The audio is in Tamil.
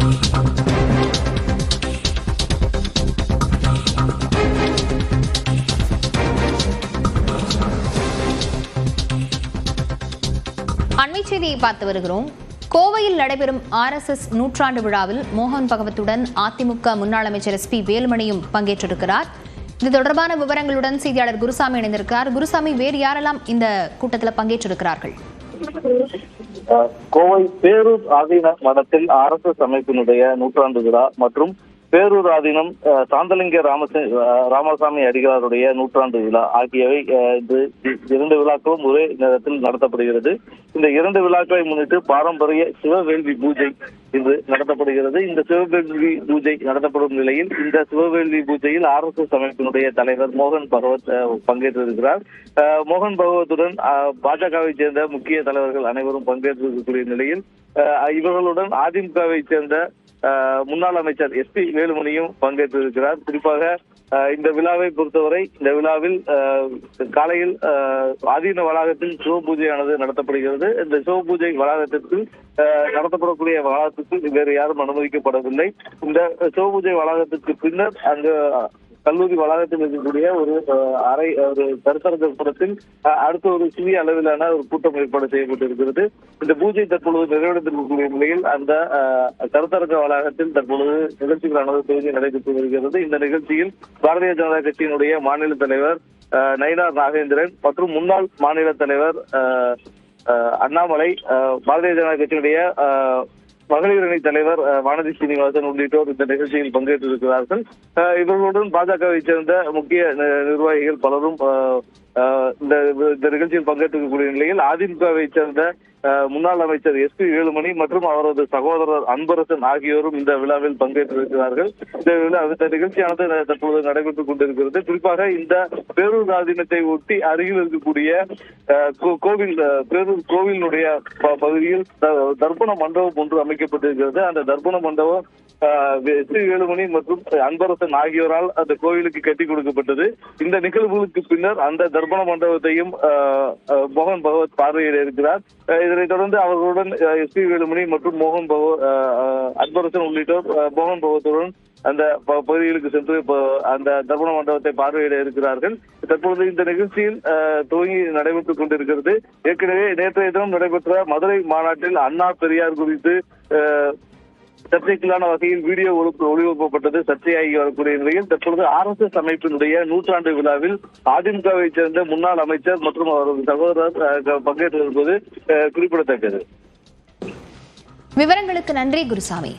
அண்மை செய்தியை பார்த்து வருகிறோம். கோவையில் நடைபெறும் RSS நூற்றாண்டு விழாவில் மோகன் பகவத்துடன் அதிமுக முன்னாள் அமைச்சர் SP வேலுமணியும் பங்கேற்றிருக்கிறார். இது தொடர்பான விவரங்களுடன் செய்தியாளர் குருசாமி இணைந்திருக்கிறார். குருசாமி, வேறு யாரெல்லாம் இந்த கூட்டத்தில் பங்கேற்றிருக்கிறார்கள்? கோவை பேரூர் ஆதீன மடத்தில் RSS அமைப்பினுடைய நூற்றாண்டு விழா மற்றும் பேரூர் ஆதீனம் சாந்தலிங்க ராமசாமி அடிகளாருடைய நூற்றாண்டு விழா ஆகியவை இரண்டு விழாக்களும் ஒரே நேரத்தில் நடத்தப்படுகிறது. இந்த இரண்டு விழாக்களை முன்னிட்டு பாரம்பரிய சிவவேள்வி பூஜை இன்று நடத்தப்படுகிறது. இந்த சிவவேள்வி பூஜை நடத்தப்படும் நிலையில் இந்த சிவவேள்வி பூஜையில் RSS அமைப்பினுடைய தலைவர் மோகன் பகவத் பங்கேற்றிருக்கிறார். மோகன் பகவத்துடன் பாஜகவை சேர்ந்த முக்கிய தலைவர்கள் அனைவரும் பங்கேற்றிருக்கக்கூடிய நிலையில் இவர்களுடன் அதிமுகவை சேர்ந்த முன்னாள் அமைச்சர் SP வேலுமணியும் பங்கேற்றிருக்கிறார். குறிப்பாக இந்த விழாவை பொறுத்தவரை இந்த விழாவில் காலையில் ஆதீன வளாகத்தில் சிவ பூஜையானது நடத்தப்படுகிறது. இந்த சிவ பூஜை வளாகத்திற்கு நடத்தப்படக்கூடிய வளாகத்துக்கு வேறு யாரும் அனுமதிக்கப்படவில்லை. இந்த சிவ பூஜை வளாகத்திற்கு பின்னர் அங்கு கல்லூரி வளாகத்தில் இருக்கக்கூடிய ஒரு கருத்தரங்க கூடத்தில் அடுத்த ஒரு சிறிய அளவிலான ஒரு கூட்டம் ஏற்பாடு செய்யப்பட்டிருக்கிறது. இந்த பூஜை தற்பொழுது நிறைவடைந்திருக்கக்கூடிய நிலையில் அந்த கருத்தரங்க வளாகத்தில் தற்பொழுது நிகழ்ச்சிகளானது துவங்கி நடைபெற்று வருகிறது. இந்த நிகழ்ச்சியில் பாரதிய ஜனதா கட்சியினுடைய மாநில தலைவர் நயினார் நாகேந்திரன் மற்றும் முன்னாள் மாநில தலைவர் அண்ணாமலை, பாரதிய ஜனதா கட்சியினுடைய மகளிர் அணி தலைவர் வானதி சீனிவாசன் உள்ளிட்டோர் இந்த நிகழ்ச்சியில் பங்கேற்றிருக்கிறார்கள். இவர்களுடன் பாஜகவை சேர்ந்த முக்கிய நிர்வாகிகள் பலரும் இந்த நிகழ்ச்சியில் பங்கேற்றிருக்கக்கூடிய நிலையில் அதிமுகவை சேர்ந்த முன்னாள் அமைச்சர் SP வேலுமணி மற்றும் அவரது சகோதரர் அன்பரசன் ஆகியோரும் இந்த விழாவில் பங்கேற்றிருக்கிறார்கள். இந்த நிகழ்ச்சியானது தற்போது நடைபெற்றுக் கொண்டிருக்கிறது. குறிப்பாக இந்த பேரூர் ஆதீனத்தை ஒட்டி அருகில் இருக்கக்கூடிய பேரூர் கோவிலுடைய பகுதியில் தர்ப்பண மண்டபம் ஒன்று அமைக்கப்பட்டிருக்கிறது. அந்த தர்ப்பண மண்டபம் SP வேலுமணி மற்றும் அன்பரசன் ஆகியோரால் அந்த கோவிலுக்கு கட்டி கொடுக்கப்பட்டது. இந்த நிகழ்வுகளுக்கு பின்னர் அந்த தர்ப்பண மண்டபத்தையும் மோகன் பகவத் பார்வையிட இருக்கிறார். இதனைத் தொடர்ந்து அவர்களுடன் SP வேலுமணி மற்றும் அன்பரசன் உள்ளிட்டோர் மோகன் பகவத்துடன் அந்த பகுதிகளுக்கு சென்று அந்த தர்ப்பண மண்டபத்தை பார்வையிட இருக்கிறார்கள். தற்பொழுது இந்த நிகழ்ச்சியில் துவங்கி நடைபெற்றுக் கொண்டிருக்கிறது. ஏற்கனவே நேற்றைய தினம் நடைபெற்ற மதுரை மாநாட்டில் அண்ணா பெரியார் குறித்து சர்ச்சைக்குள்ளான வகையில் வீடியோ ஒளிபரப்பப்பட்டது சர்ச்சையாகி வரக்கூடிய நிலையில் தற்பொழுது RSS அமைப்பினுடைய நூற்றாண்டு விழாவில் அதிமுகவை சேர்ந்த முன்னாள் அமைச்சர் மற்றும் அவரது சகோதரர் பங்கேற்றிருப்பது குறிப்பிடத்தக்கது. விவரங்களுக்கு நன்றி குருசாமி.